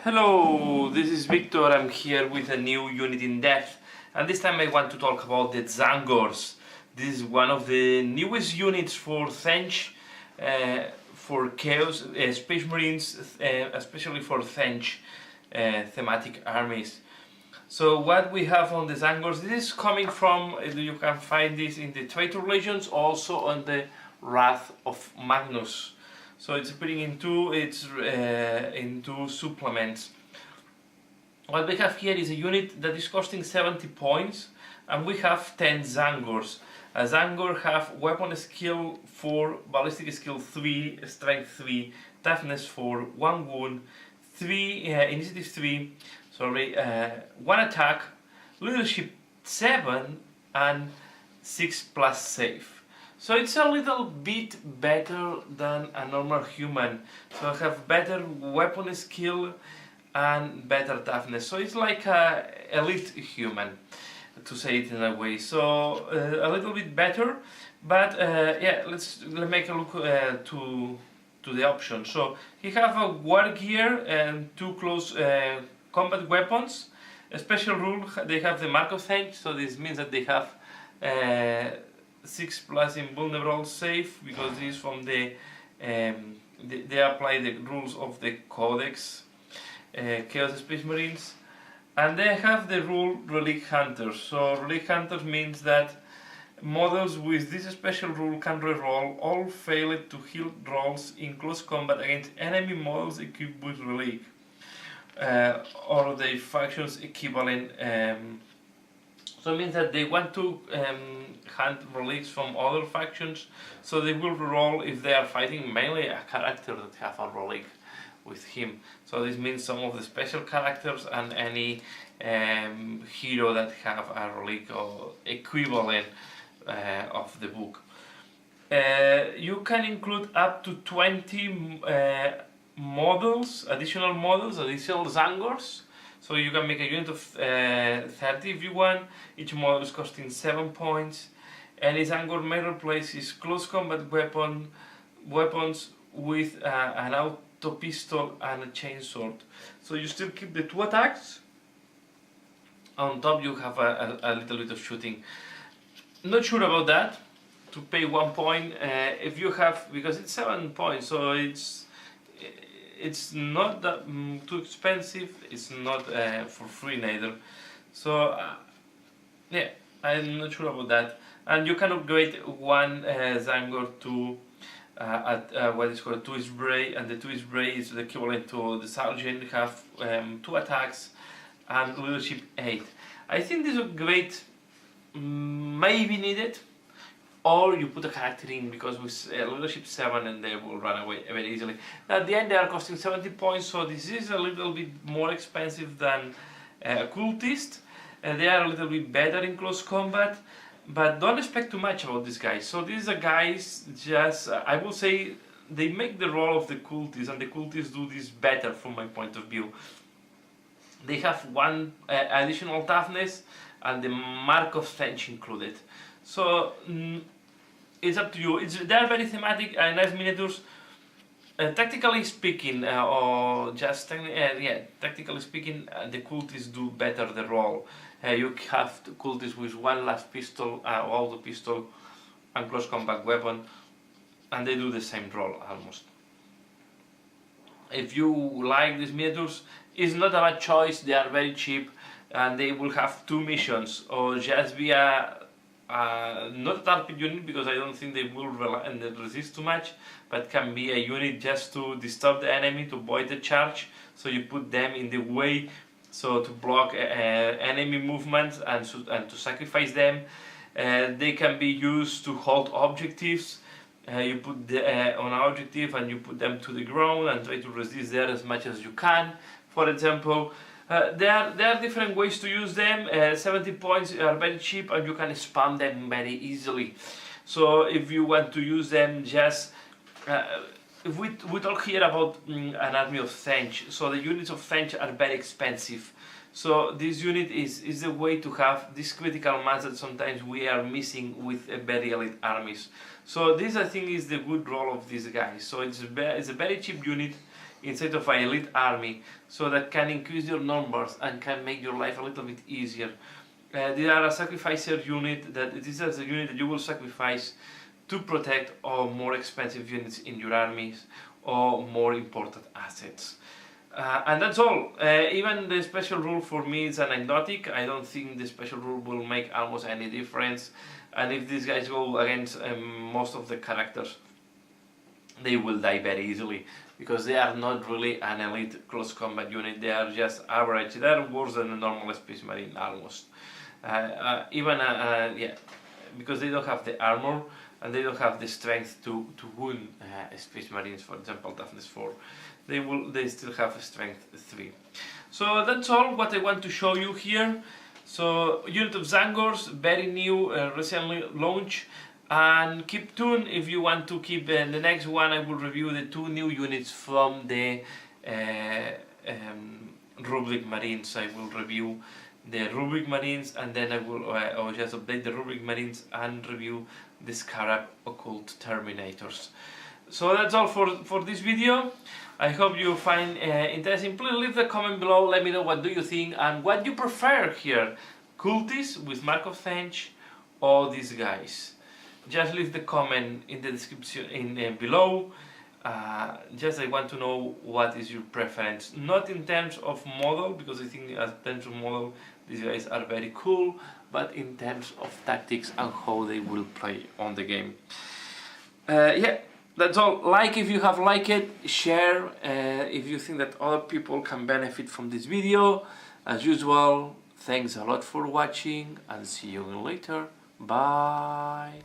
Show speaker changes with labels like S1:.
S1: Hello, this is Victor. I'm here with a new unit in depth, and this time I want to talk about the Tzangors. This is one of the newest units for Tzaangors, for Chaos, Space Marines, especially for Tzaangors thematic armies. So what we have on the Tzangors, this is coming from, you can find this in the Traitor Legions, also on the Wrath of Magnus. So it's putting into supplements. What we have here is a unit that is costing 70 points, and we have 10 Tzangors. A Tzangor have weapon skill 4, ballistic skill 3, strength 3, toughness 4, 1 wound, 3 initiative 3, 1 attack, leadership 7, and 6+ save. So it's a little bit better than a normal human. So I have better weapon skill and better toughness. So it's like a elite human, to say it in a way. So a little bit better, but yeah, let's make a look to the options. So he have a war gear and 2 close combat weapons. A special rule: they have the Mark of Tzaangors, so this means that they have 6+ invulnerable save, because this is from they apply the rules of the Codex Chaos Space Marines, and they have the rule Relic Hunters. So Relic Hunters means that models with this special rule can reroll all failed to heal rolls in close combat against enemy models equipped with Relic or the faction's equivalent. So it means that they want to hunt relics from other factions, so they will roll if they are fighting mainly a character that have a relic with him. So this means some of the special characters and any hero that have a relic or equivalent of the book. You can include up to 20 additional Tzangors. So you can make a unit of 30 if you want. Each model is costing 7 points. Any Tzangor may replace his close combat weapons with an auto pistol and a chainsword. So you still keep the 2 attacks. On top you have a little bit of shooting. Not sure about that. To pay 1 point, if you have, because it's 7 points, so it's not that too expensive. It's not for free neither. So yeah, I'm not sure about that. And you can upgrade 1 Tzangor to what is called 2 spray, and the 2 spray is the equivalent to the sergeant. Have 2 attacks and leadership 8. I think this upgrade may be needed, or you put a character in, because with leadership 7 and they will run away very easily. At the end they are costing 70 points, so this is a little bit more expensive than cultist. They are a little bit better in close combat, but don't expect too much about these guys. So these are guys, just I will say, they make the role of the cultists, and the cultists do this better from my point of view. They have 1 additional toughness and the Mark of Tzaangors included. So it's up to you. They are very thematic and nice miniatures. Tactically speaking, or just tactically speaking, the cultists do better the role. You have cultists with 1 last pistol, auto pistol, and close combat weapon, and they do the same role almost. If you like these miniatures, it's not a bad choice. They are very cheap, and they will have 2 missions, or just be not a target unit, because I don't think they will resist too much, but can be a unit just to disturb the enemy, to avoid the charge. So you put them in the way, so to block enemy movements and to sacrifice them. They can be used to hold objectives. You put on an objective and you put them to the ground and try to resist there as much as you can, for example. There are different ways to use them. 70 points are very cheap, and you can spam them very easily. So if you want to use them, just if we talk here about an army of Tzaangors. So the units of Tzaangors are very expensive. So this unit is a way to have this critical mass that sometimes we are missing with very elite armies. So this, I think, is the good role of these guys. So it's a very cheap unit. inside of an elite army, so that can increase your numbers and can make your life a little bit easier. They are a sacrificer unit, that this is a unit that you will sacrifice to protect or more expensive units in your armies or more important assets. And that's all. Even the special rule for me is anecdotic. I don't think the special rule will make almost any difference. And if these guys go against most of the characters, they will die very easily, because they are not really an elite close combat unit. They are just average. They are worse than a normal Space Marine almost. Because they don't have the armor and they don't have the strength to wound Space Marines, for example, toughness 4. They still have strength 3. So that's all what I want to show you here. So unit of Tzangors, very new, recently launched, and keep tuned if you want to keep the next one. I will review the 2 new units from the Rubric Marines. I will review the Rubric Marines, and then I will just update the Rubric Marines and review the Scarab Occult Terminators. So that's all for this video. I hope you find interesting. Please leave a comment below, let me know what do you think and what you prefer here, cultists with Mark of Tzaangors or these guys. Just leave the comment in the description below. Just I want to know what is your preference, not in terms of model, because I think in terms of model these guys are very cool, but in terms of tactics and how they will play on the game. Yeah, that's all. Like if you have liked it, share if you think that other people can benefit from this video. As usual, thanks a lot for watching and see you later. Bye.